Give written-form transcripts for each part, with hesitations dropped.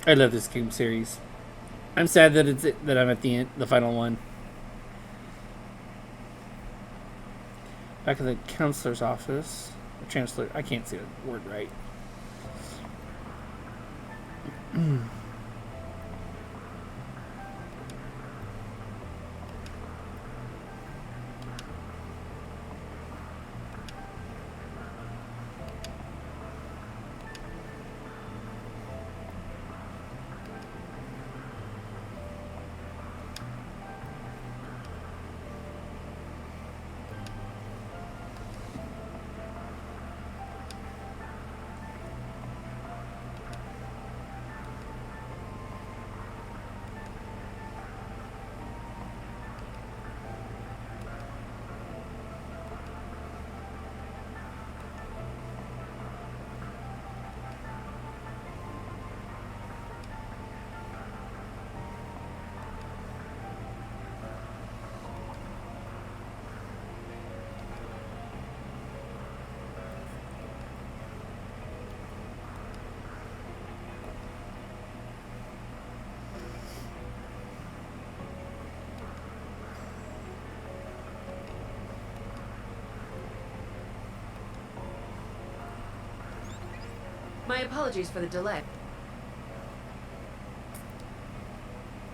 I love this game series. I'm sad that I'm at the end, the final one. Back at the counselor's office. Or chancellor. I can't say the word right. My apologies for the delay.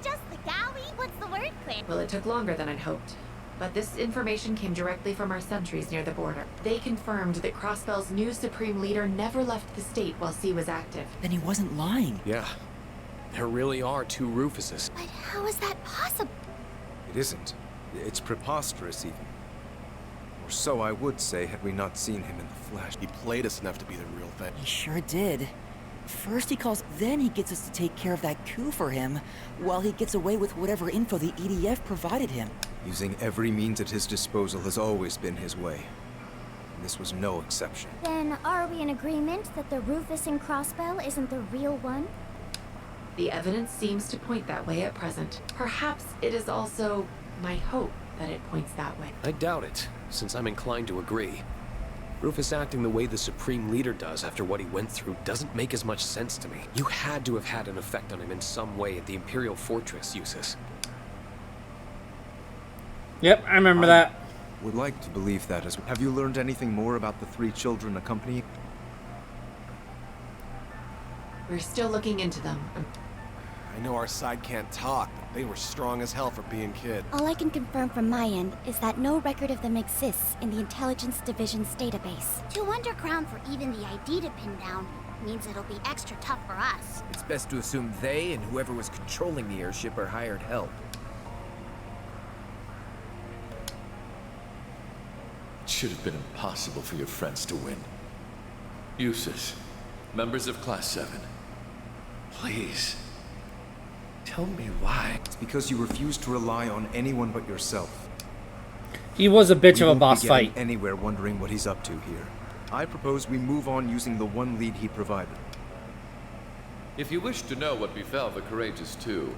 Just the galley? What's the word, Quinn? Well, it took longer than I'd hoped. But this information came directly from our sentries near the border. They confirmed that Crossbell's new Supreme Leader never left the state while C was active. Then he wasn't lying. Yeah. There really are two Rufuses. But how is that possible? It isn't. It's preposterous, even. Or so I would say had we not seen him in the flesh. He played us enough to be the real thing. He sure did. First he calls, then he gets us to take care of that coup for him, while he gets away with whatever info the EDF provided him. Using every means at his disposal has always been his way. And this was no exception. Then are we in agreement that the Rufus in Crossbell isn't the real one? The evidence seems to point that way at present. Perhaps it is also my hope that it points that way. I doubt it, since I'm inclined to agree. Rufus acting the way the Supreme Leader does after what he went through doesn't make as much sense to me. You had to have had an effect on him in some way at the Imperial Fortress, Eustace. Yep, I remember that. Would like to believe that as well. Have you learned anything more about the three children accompanying? We're still looking into them. I know our side can't talk, but they were strong as hell for being kids. All I can confirm from my end is that no record of them exists in the Intelligence Division's database. 200 crown for even the ID to pin down means it'll be extra tough for us. It's best to assume they and whoever was controlling the airship are hired help. It should have been impossible for your friends to win. Eustace, members of Class 7, please, tell me why. It's because you refuse to rely on anyone but yourself. He was a bitch We of a won't boss be getting fight. anywhere wondering what he's up to here. I propose we move on using the one lead he provided. If you wish to know what befell the Courageous Two,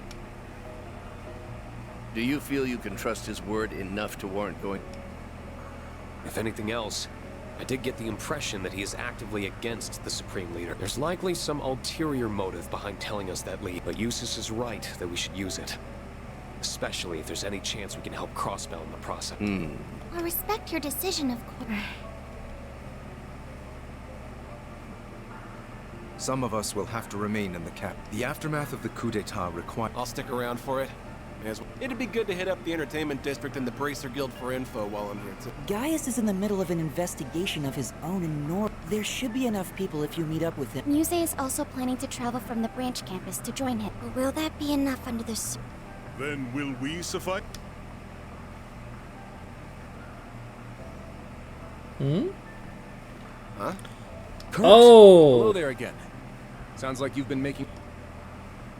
do you feel you can trust his word enough to warrant going? If anything else, I did get the impression that he is actively against the Supreme Leader. There's likely some ulterior motive behind telling us that lead, but Eustace is right that we should use it. Especially if there's any chance we can help Crossbell in the process. I respect your decision, of course. Some of us will have to remain in the cap. The aftermath of the coup d'etat requires... I'll stick around for it. It'd be good to hit up the entertainment district and the Bracer Guild for info while I'm here, too. Gaius is in the middle of an investigation of his own in North. There should be enough people if you meet up with him. Muse is also planning to travel from the branch campus to join him. But will that be enough under the... Then will we suffice? Huh? Kurt! Oh! Hello there again. Sounds like you've been making...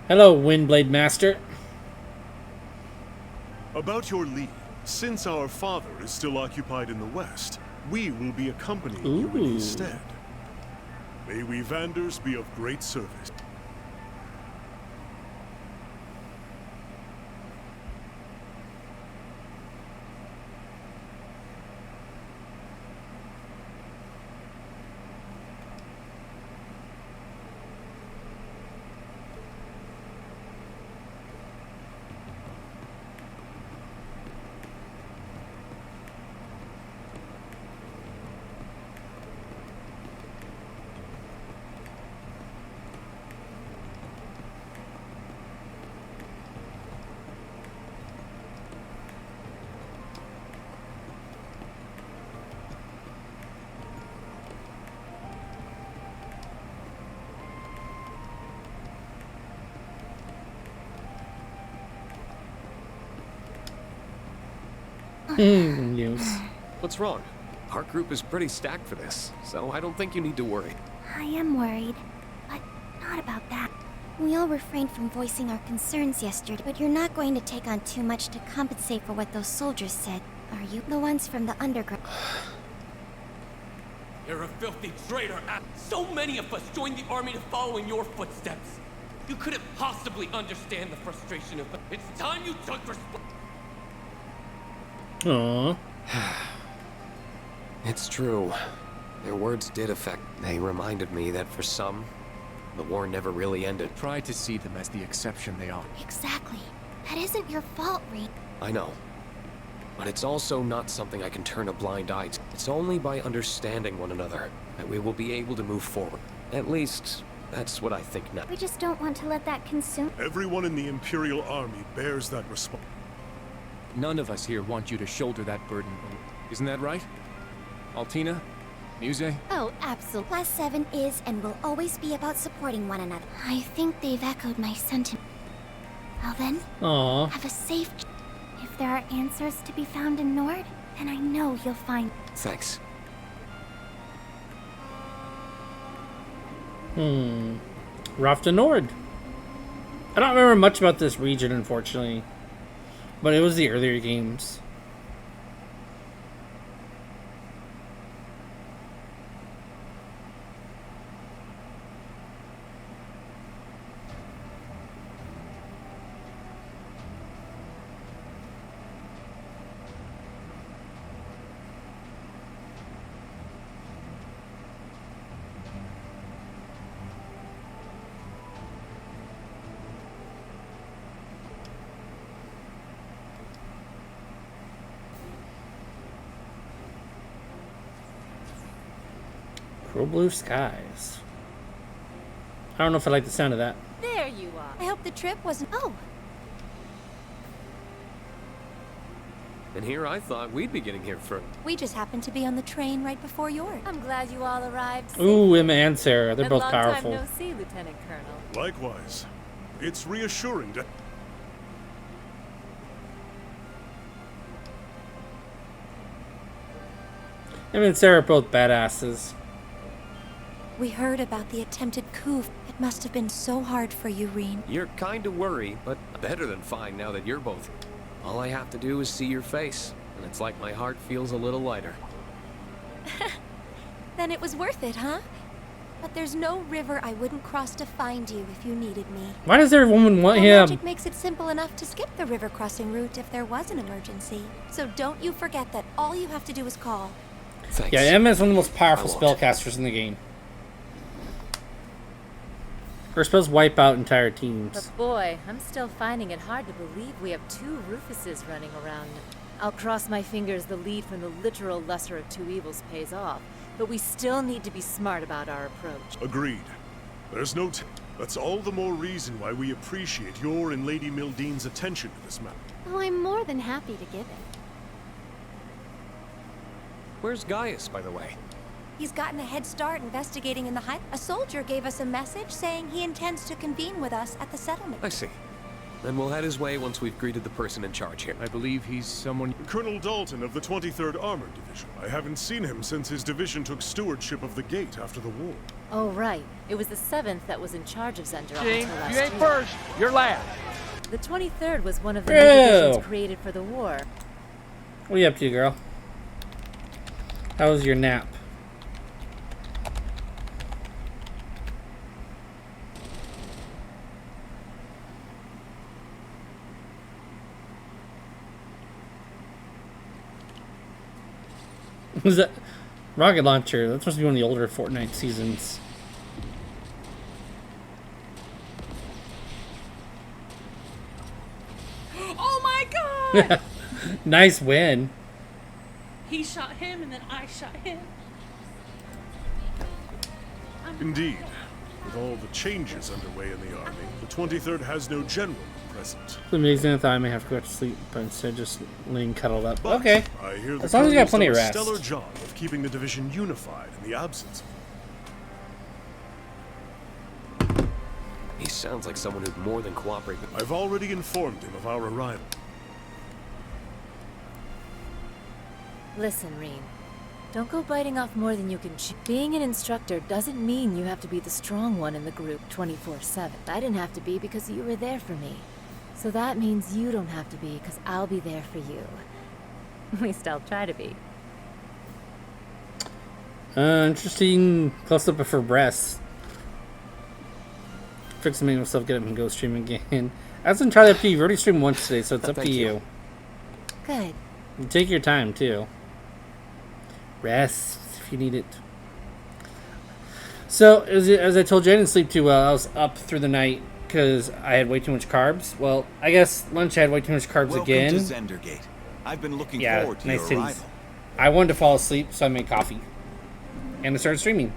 Hello, Windblade Master. About your leave, since our father is still occupied in the west, we will be accompanying you in his stead. May we Vanders be of great service. News. What's wrong? Our group is pretty stacked for this, so I don't think you need to worry. I am worried, but not about that. We all refrained from voicing our concerns yesterday, but you're not going to take on too much to compensate for what those soldiers said, are you? The ones from the underground. You're a filthy traitor. So many of us joined the army to follow in your footsteps. You couldn't possibly understand the frustration of... It's time you took Aww. It's true. Their words did affect. They reminded me that for some, the war never really ended. Try to see them as the exception they are. Exactly. That isn't your fault, Rean. I know. But it's also not something I can turn a blind eye to. It's only by understanding one another that we will be able to move forward. At least, that's what I think now. We just don't want to let that consume. Everyone in the Imperial Army bears that responsibility. None of us here want you to shoulder that burden. Isn't that right? Altina? Muse? Oh, absolutely. Class 7 is and will always be about supporting one another. I think they've echoed my sentiment. Well then, Aww. have a safe... If there are answers to be found in Nord, then I know you'll find... Thanks. Rafta Nord. I don't remember much about this region, unfortunately. But it was the earlier games. Cruel blue skies. I don't know if I like the sound of that. There you are. I hope the trip wasn't... Oh, And here I thought we'd be getting here first. We just happened to be on the train right before yours. I'm glad you all arrived. Ooh, Emma and Sarah. They're And both long powerful. Time no see, Lieutenant Colonel. Likewise. It's reassuring to... Emma and Sarah are both badasses. We heard about the attempted coup. It must have been so hard for you, Rean. You're kind of worried, but better than fine now that you're both. All I have to do is see your face, and it's like my heart feels a little lighter. Then it was worth it, huh? But there's no river I wouldn't cross to find you if you needed me. Why does everyone want Well, him? magic makes it simple enough to skip the river crossing route if there was an emergency. So don't you forget that all you have to do is call. Thanks. Yeah, Emma is one of the most powerful I won't. spellcasters in the game. Her spells wipe out entire teams. But boy, I'm still finding it hard to believe we have two Rufuses running around. I'll cross my fingers the lead from the literal lesser of two evils pays off, but we still need to be smart about our approach. Agreed. There's no... That's all the more reason why we appreciate your and Lady Mildean's attention to this matter. Oh, I'm more than happy to give it. Where's Gaius, by the way? He's gotten a head start investigating in the high. A soldier gave us a message saying he intends to convene with us at the settlement. I see. Then we'll head his way once we've greeted the person in charge here. I believe he's someone... Colonel Dalton of the 23rd Armored Division. I haven't seen him since his division took stewardship of the gate after the war. Oh, right. It was the 7th that was in charge of Zender up James, until last you ain't year. first. You're last. The 23rd was one of the new Ew. divisions created for the war. What are you up to, girl? How was your nap? Was that rocket launcher? That must be one of the older Fortnite seasons. Oh my god! Nice win. He shot him and then I shot him. Indeed. With all the changes underway in the army, the 23rd has no general at present. It's amazing I thought I may have to go to sleep, but instead just laying cuddled up. But Okay. I hear the As long as you got colonel's plenty of done a rest. stellar job of keeping the division unified in the absence of... He sounds like someone who'd more than cooperate with... I've already informed him of our arrival. Listen, Rean. Don't go biting off more than you can chew. Being an instructor doesn't mean you have to be the strong one in the group 24/7. I didn't have to be because you were there for me. So that means you don't have to be because I'll be there for you. At least I'll try to be. Interesting close-up of her breasts. Fix to make myself get up and go stream again. That's entirely up to you. You've already streamed once today, so it's up to you. Good. You take your time, too. Rest if you need it. So, as I told you, I didn't sleep too well. I was up through the night because I had way too much carbs. Well, I guess lunch I had way too much carbs again. Welcome to Zendergate. I've been looking forward to nice your titties. arrival. I wanted to fall asleep, so I made coffee. And I started streaming.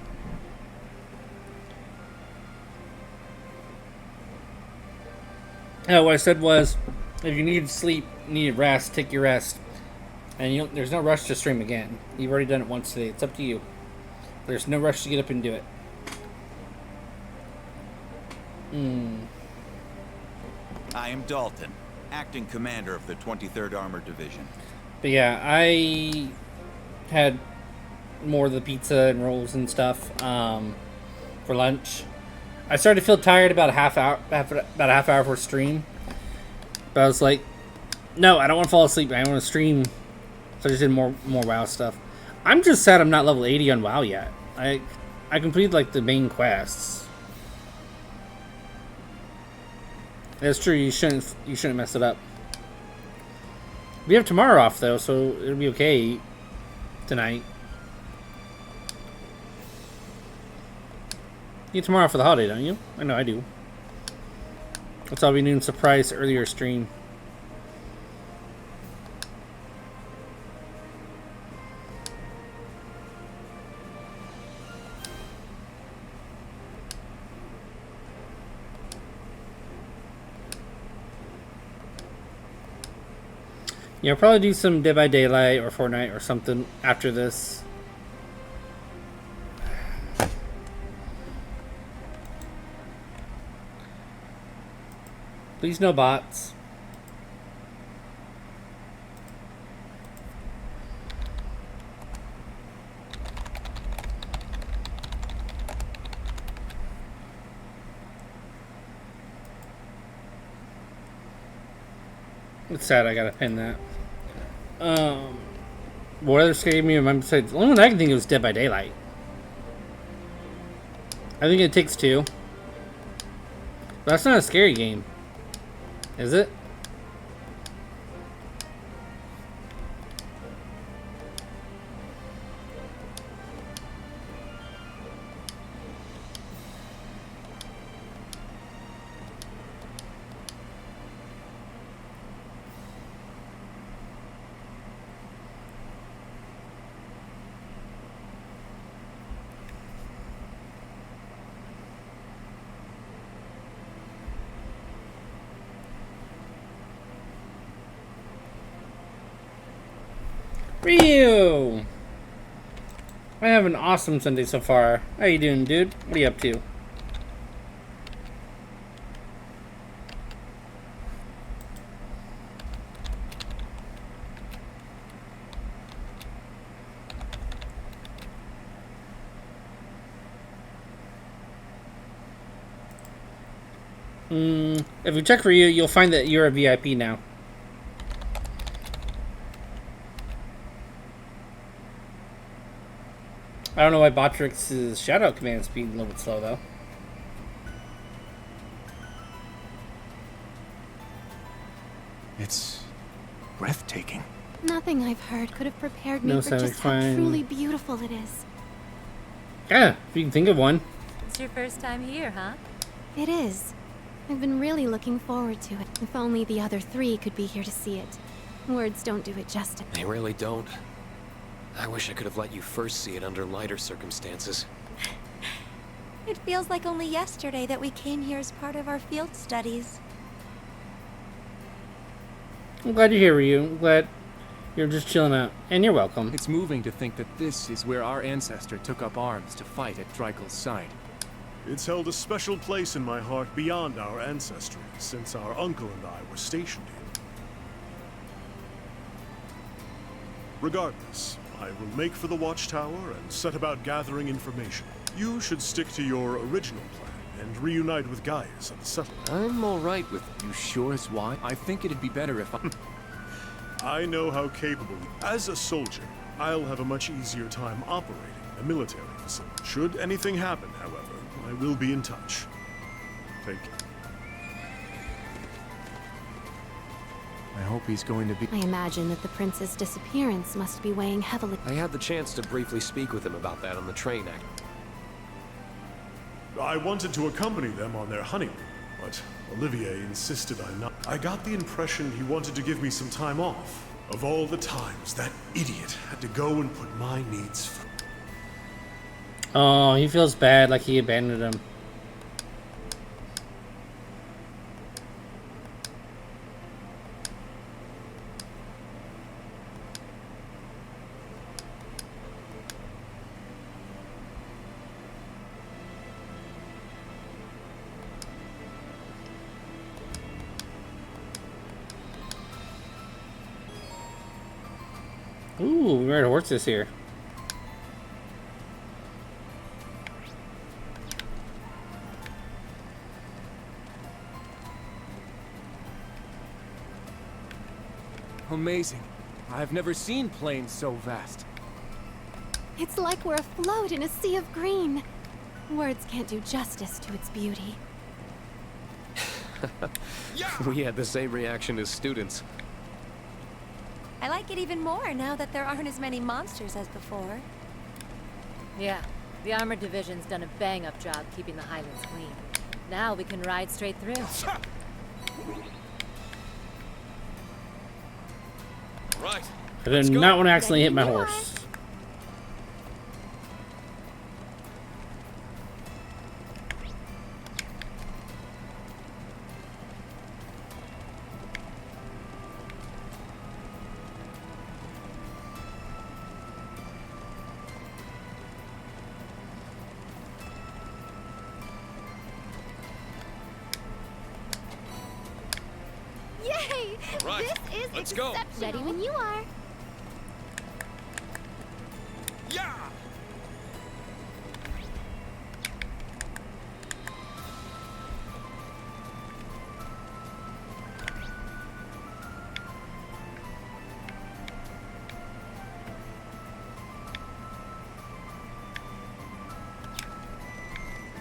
What I said was, if you needed sleep, needed rest, take your rest. And there's no rush to stream again. You've already done it once today. It's up to you. There's no rush to get up and do it. I am Dalton, acting commander of the 23rd Armored Division. But yeah, I had more of the pizza and rolls and stuff for lunch. I started to feel tired about a half hour before stream. But I was like, no, I don't want to fall asleep. I want to stream. So I just did more WoW stuff. I'm just sad I'm not level 80 on WoW yet. I completed like the main quests. That's true. You shouldn't mess it up. We have tomorrow off though, so it'll be okay tonight. You get tomorrow for the holiday, don't you? I know I do. That's all we doing. Surprise earlier stream. Yeah, I'll probably do some Dead by Daylight or Fortnite or something after this. Please no bots. It's sad I gotta pin that. What other scary game am I besides? The only one I can think of is Dead by Daylight. I think It Takes Two. But that's not a scary game. Is it? Rean! I have an awesome Sunday so far. How you doing, dude? What are you up to? If you check for you, you'll find that you're a VIP now. I don't know why Botrix's shoutout command is being a little bit slow, though. It's breathtaking. Nothing I've heard could have prepared me No, for sounding just how fine. truly beautiful it is. Yeah, if you can think of one. It's your first time here, huh? It is. I've been really looking forward to it. If only the other three could be here to see it. Words don't do it justice. They really don't. I wish I could have let you first see it under lighter circumstances. It feels like only yesterday that we came here as part of our field studies. I'm glad you're here, Ryu. I'm glad you're just chilling out. And you're welcome. It's moving to think that this is where our ancestor took up arms to fight at Dreikel's side. It's held a special place in my heart beyond our ancestry, since our uncle and I were stationed here. Regardless, I will make for the watchtower and set about gathering information. You should stick to your original plan and reunite with Gaius at the settlement. I'm alright with... You sure is why? I think it'd be better if I... I know how capable... As a soldier, I'll have a much easier time operating a military facility. Should anything happen, however, I will be in touch. Take care. I hope he's going to be... I imagine that the prince's disappearance must be weighing heavily. I had the chance to briefly speak with him about that on the train act. I wanted to accompany them on their honeymoon, but Olivier insisted I not. I got the impression he wanted to give me some time off. Of all the times that idiot had to go and put my needs first. Oh, he feels bad, like he abandoned him. Ooh, we ride horses here. Amazing. I've never seen plains so vast. It's like we're afloat in a sea of green. Words can't do justice to its beauty. We had the same reaction as students. I like it even more now that there aren't as many monsters as before. Yeah, the armored division's done a bang-up job keeping the highlands clean. Now we can ride straight through. Right. I did not want to accidentally hit my horse. Yay! Right. This is Let's go. Ready when you are. Yeah.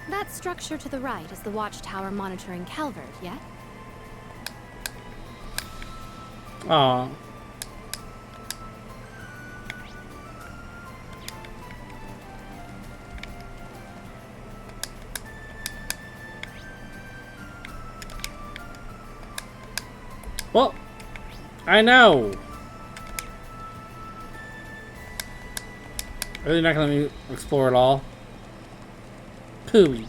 That structure to the right is the watchtower monitoring Calvert, yeah? Aw. Well, I know. Are they not gonna let me explore it all? Pooey.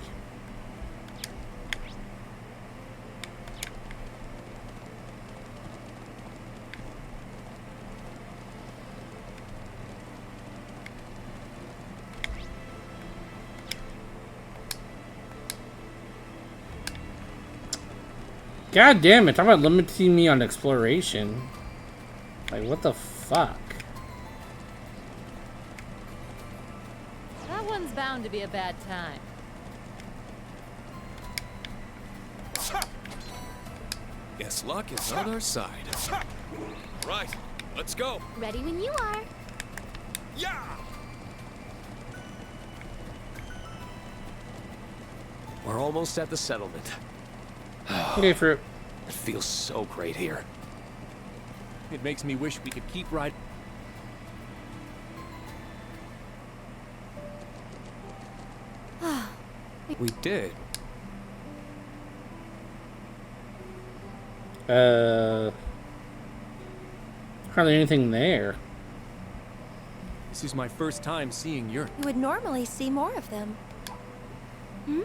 God damn it, talk about limiting me on exploration. Like, what the fuck? That one's bound to be a bad time. Guess luck is on our side. Right, let's go. Ready when you are. Yeah. We're almost at the settlement. Okay, fruit. It feels so great here. It makes me wish we could keep riding. We did. Hardly anything there. This is my first time seeing Europe. You would normally see more of them. Hmm?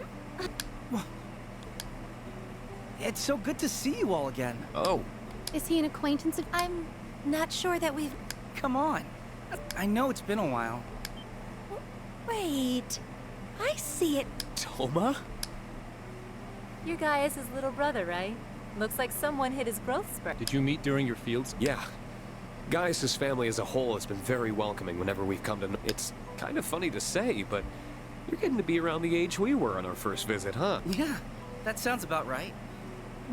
It's so good to see you all again. Oh. Is he an acquaintance of... I'm not sure that we've... Come on. I know it's been a while. Wait. I see it. Toma? Your guy is his little brother, right? Looks like someone hit his growth spurt. Did you meet during your fields? Yeah. Gaius' family as a whole has been very welcoming whenever we've come to know. It's kind of funny to say, but you're getting to be around the age we were on our first visit, huh? Yeah, that sounds about right.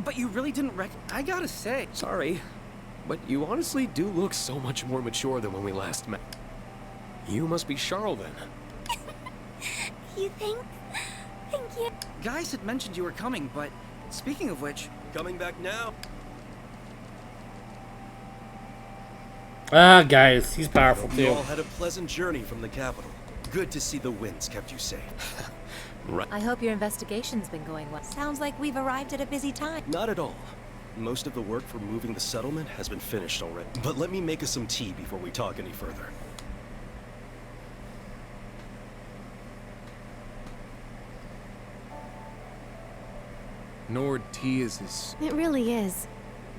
But you really didn't I gotta say... Sorry, but you honestly do look so much more mature than when we last met. You must be Charles then. You think? Thank you. Guys had mentioned you were coming, but speaking of which... Coming back now? Ah, guys, he's powerful too. You all had a pleasant journey from the capital. Good to see the winds kept you safe. Right. I hope your investigation's been going well. Sounds like we've arrived at a busy time. Not at all. Most of the work for moving the settlement has been finished already. But let me make us some tea before we talk any further. Nord tea is It really is.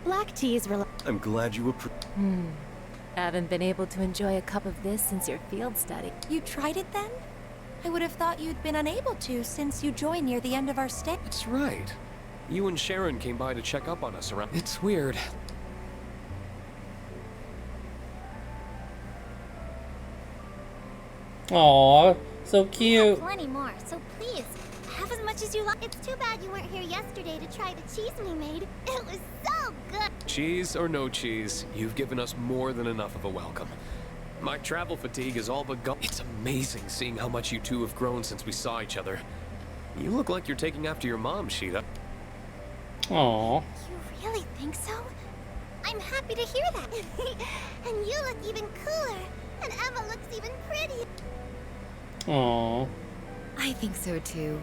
Black tea is I'm glad you Haven't been able to enjoy a cup of this since your field study. You tried it then? I would have thought you'd been unable to since you joined near the end of our stay. That's right. You and Sharon came by to check up on us around. It's weird. Aw, so cute. Plenty more, so please, have as much as you like. It's too bad you weren't here yesterday to try the cheese we made. It was so good. Cheese or no cheese, you've given us more than enough of a welcome. My travel fatigue is all but gone. It's amazing seeing how much you two have grown since we saw each other. You look like you're taking after your mom, Sheeta. Aw. You really think so? I'm happy to hear that. And you look even cooler. And Emma looks even prettier. Aw. I think so too.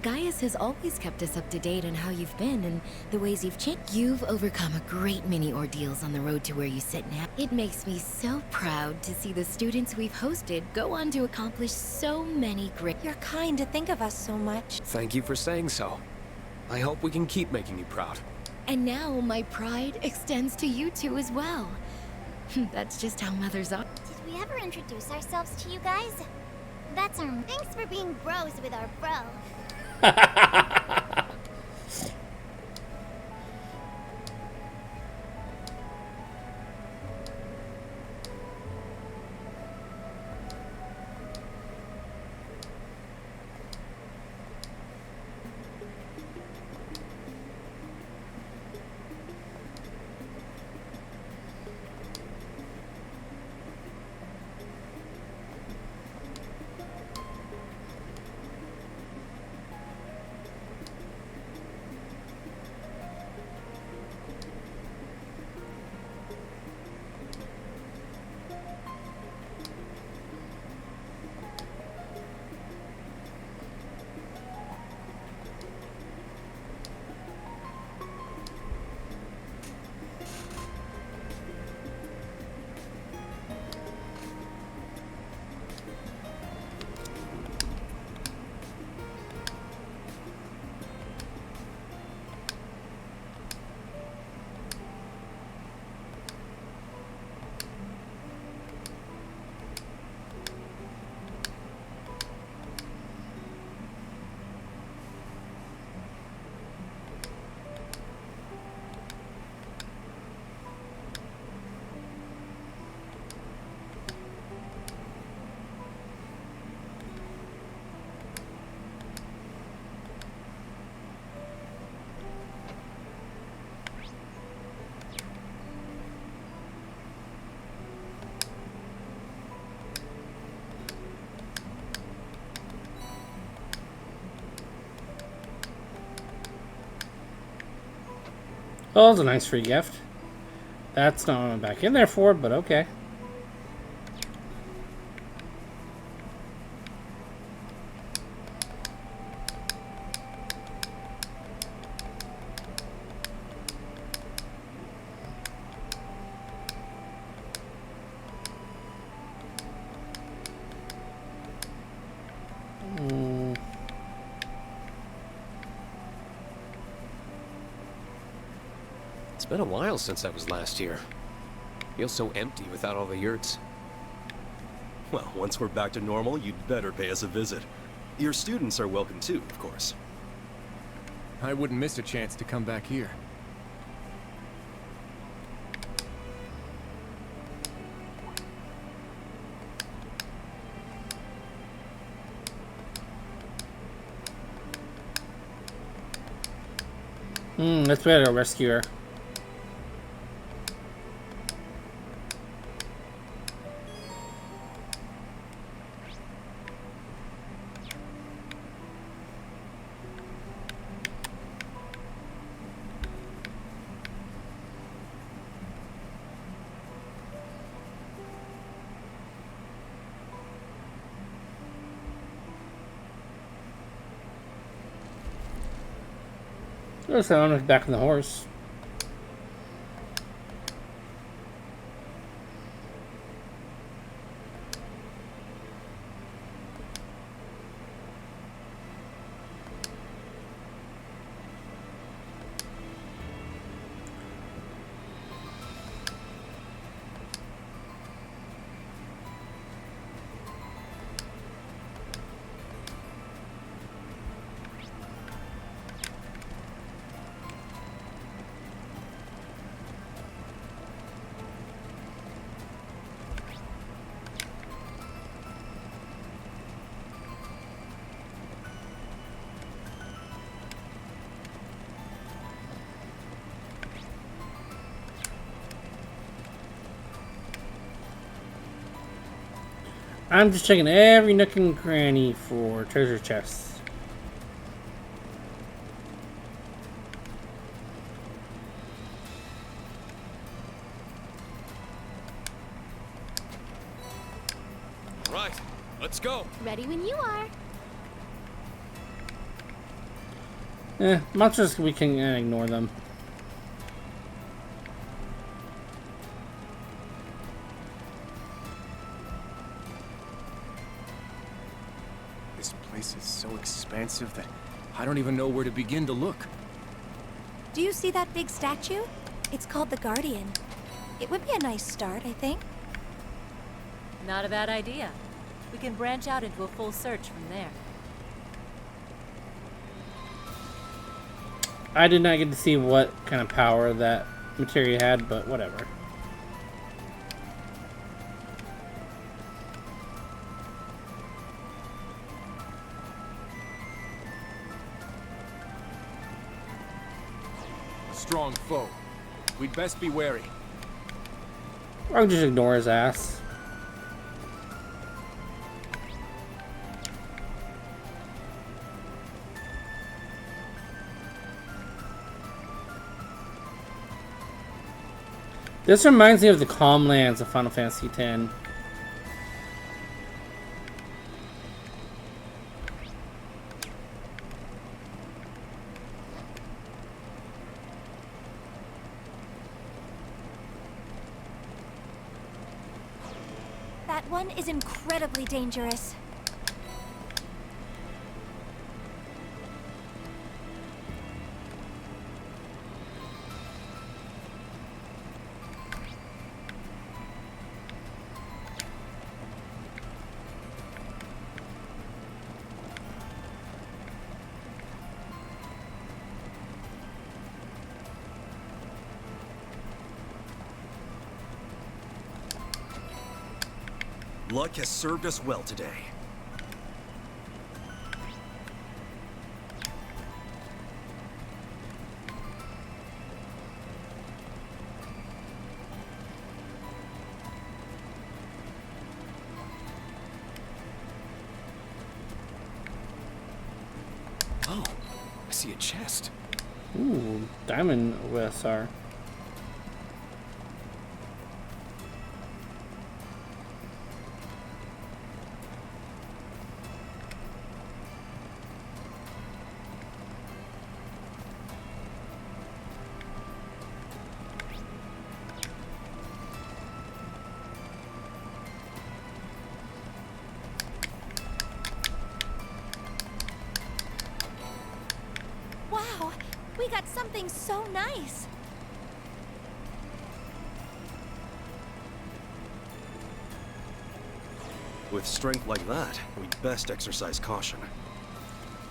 Gaius has always kept us up to date on how you've been and the ways you've changed. You've overcome a great many ordeals on the road to where you sit now. It makes me so proud to see the students we've hosted go on to accomplish so many great... You're kind to think of us so much. Thank you for saying so. I hope we can keep making you proud. And now my pride extends to you two as well. That's just how mothers are. Did we ever introduce ourselves to you guys? That's our... Thanks for being bros with our bro. Oh, it's a nice free gift. That's not what I'm back in there for, but okay. It's been a while since I was last here. Feels so empty without all the yurts. Well, once we're back to normal, you'd better pay us a visit. Your students are welcome too, of course. I wouldn't miss a chance to come back here. Let's better rescue her. Oh, someone was back on the horse. I'm just checking every nook and cranny for treasure chests. Right, let's go. Ready when you are. Monsters, we can ignore them. This place is so expansive that I don't even know where to begin to look. Do you see that big statue? It's called the Guardian. It would be a nice start, I think. Not a bad idea. We can branch out into a full search from there. I did not get to see what kind of power that materia had, but whatever. A strong foe. We'd best be wary. Or just ignore his ass. This reminds me of the calm lands of Final Fantasy X. That one is incredibly dangerous. Luck has served us well today. Oh, I see a chest. Ooh, diamond OSR. Wow, we got something so nice. With strength like that, we'd best exercise caution.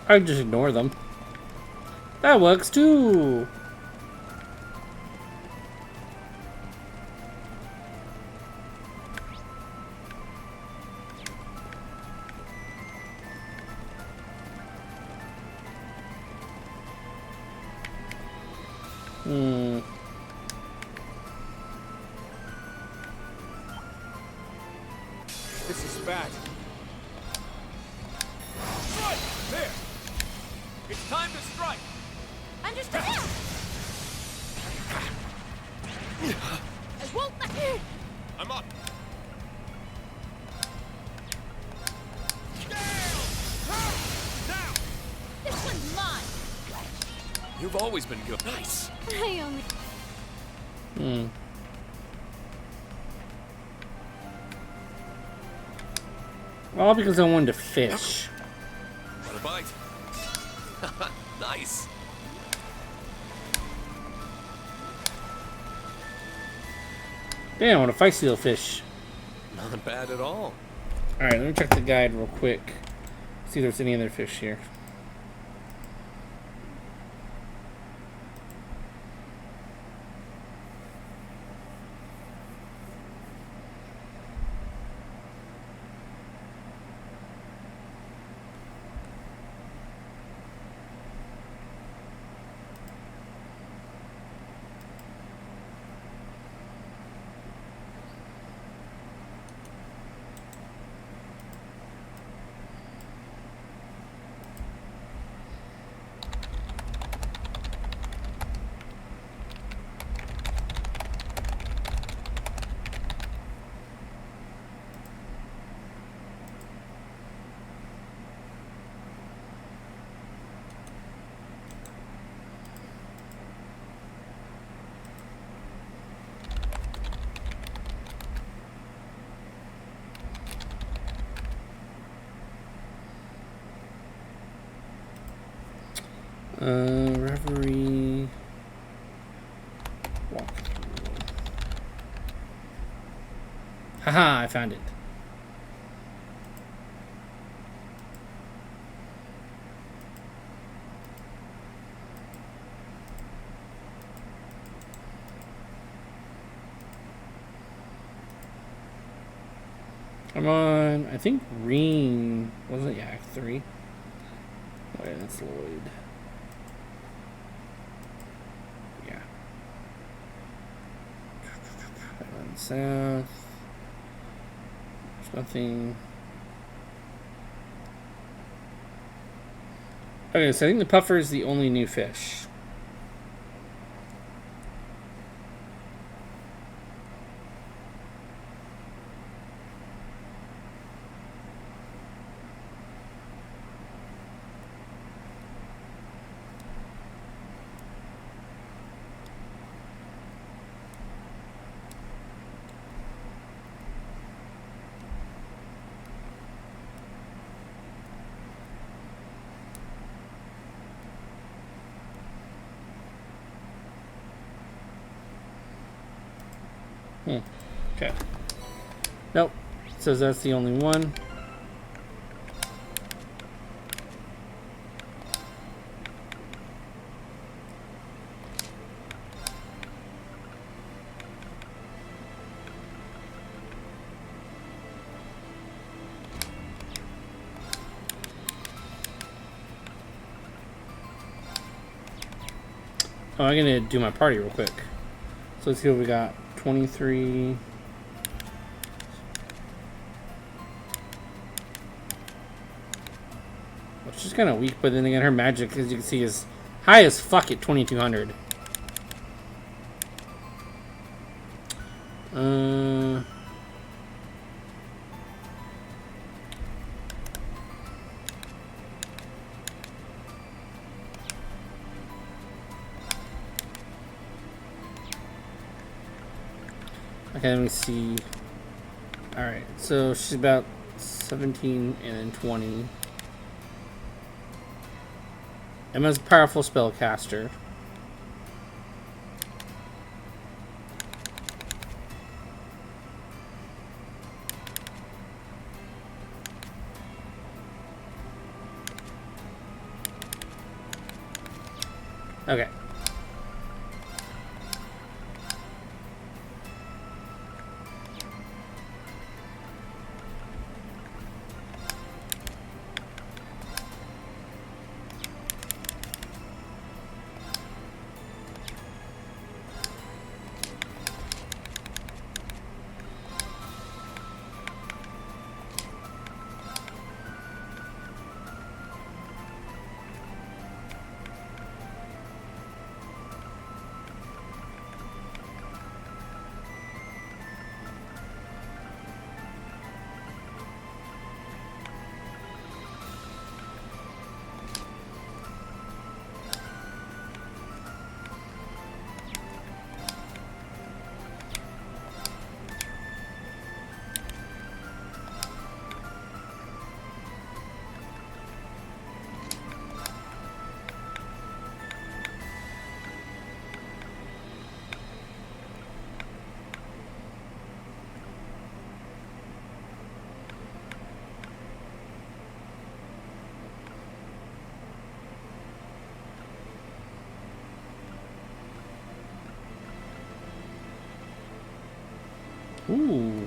I just ignore them. That works too. Hmm. This is bad. Strike! There! It's time to strike! Understood! I won't let you! I'm up! This one's mine! You've always been good. Nice. I only... Hmm. All because I wanted to fish. Want a bite? Nice. Damn, what a feisty little fish. Not bad at all. Alright, let me check the guide real quick. See if there's any other fish here. Reverie. Walkthrough. Haha, I found it. I'm on, I think Rean, wasn't it? Yeah, Act 3. Wait, that's Lloyd. Yeah. Run south. There's nothing. Okay, so I think the puffer is the only new fish. Okay. Nope. It says that's the only one. Oh, I'm gonna do my party real quick. So let's see what we got. 23. She's kind of weak, but then again, her magic, as you can see, is high as fuck at 2200. Okay, let me see. Alright, so she's about 17 and then 20. Emma's a powerful spellcaster. Okay. Ooh.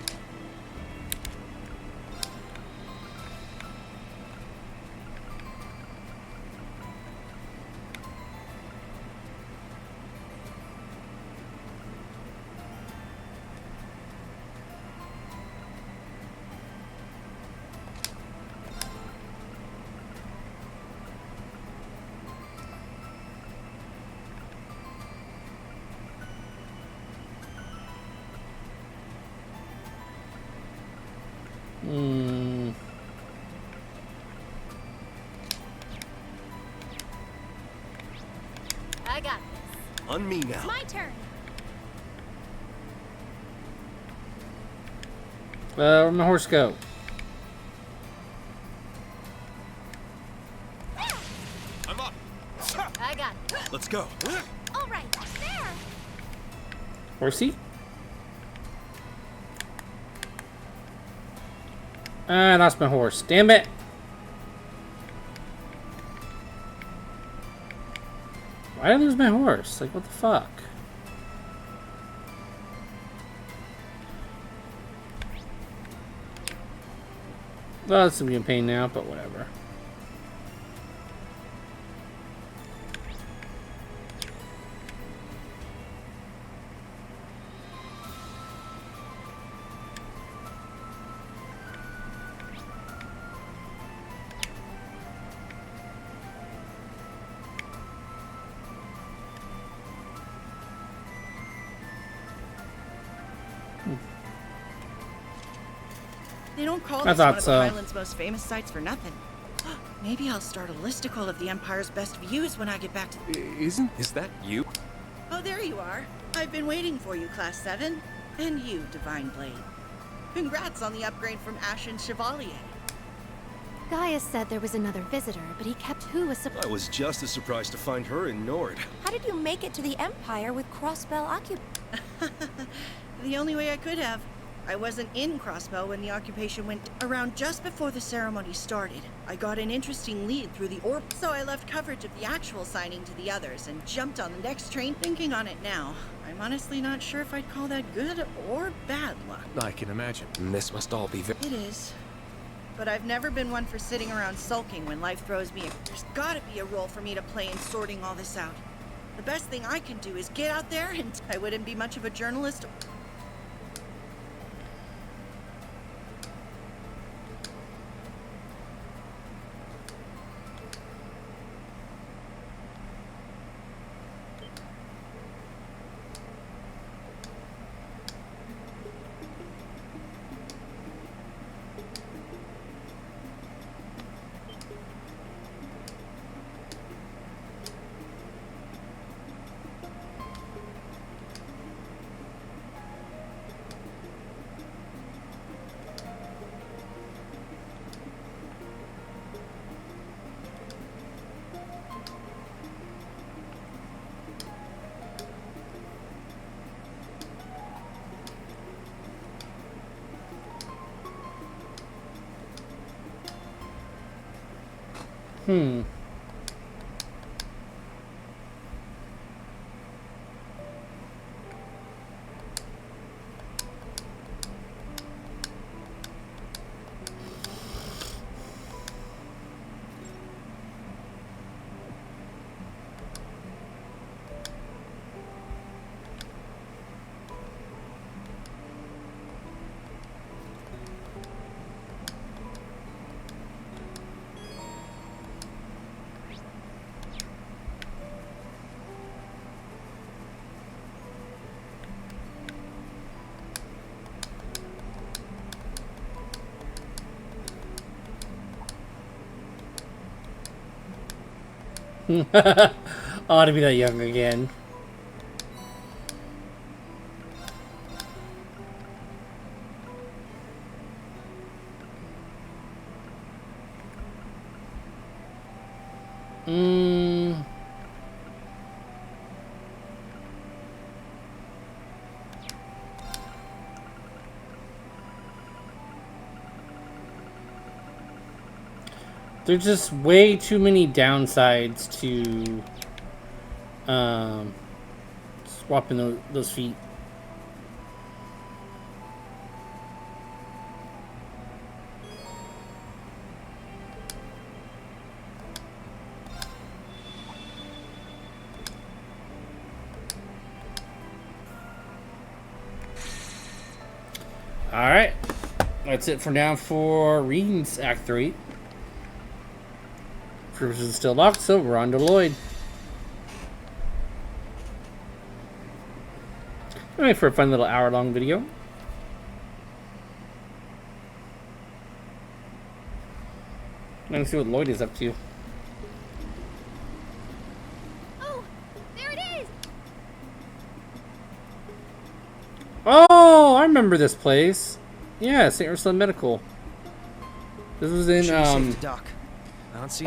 I got this. On me now. It's my turn. Where'd my horse go? I'm up. I got this. Let's go. All right, there. Horsey? I lost my horse. Damn it! Why did I lose my horse? Like, what the fuck? Well, it's gonna be a pain now, but whatever. They don't call I this thought one of so. the Highlands' most famous sites for nothing. Maybe I'll start a listicle of the Empire's best views when I get back to... Is that you? Oh, there you are. I've been waiting for you, Class 7. And you, Divine Blade. Congrats on the upgrade from Ashen Chevalier. Gaius said there was another visitor, but he kept who a surprise. I was just as surprised to find her in Nord. How did you make it to the Empire with Crossbell occupied? The only way I could have. I wasn't in Crossbell when the occupation went around just before the ceremony started. I got an interesting lead through the orb, so I left coverage of the actual signing to the others and jumped on the next train. Thinking on it now, I'm honestly not sure if I'd call that good or bad luck. I can imagine. This must all be It is. But I've never been one for sitting around sulking when life throws me. There's gotta be a role for me to play in sorting all this out. The best thing I can do is get out there, and I wouldn't be much of a journalist. I ought to be that young again. There's just way too many downsides to swapping those feet. Alright. That's it for now for Rean's Act 3. Cruise is still locked, so we're on to Lloyd. Alright, for a fun little hour-long video. Let's see what Lloyd is up to. Oh, there it is! Oh, I remember this place. Yeah, St. Ursula Medical. This was in, Doc. I don't see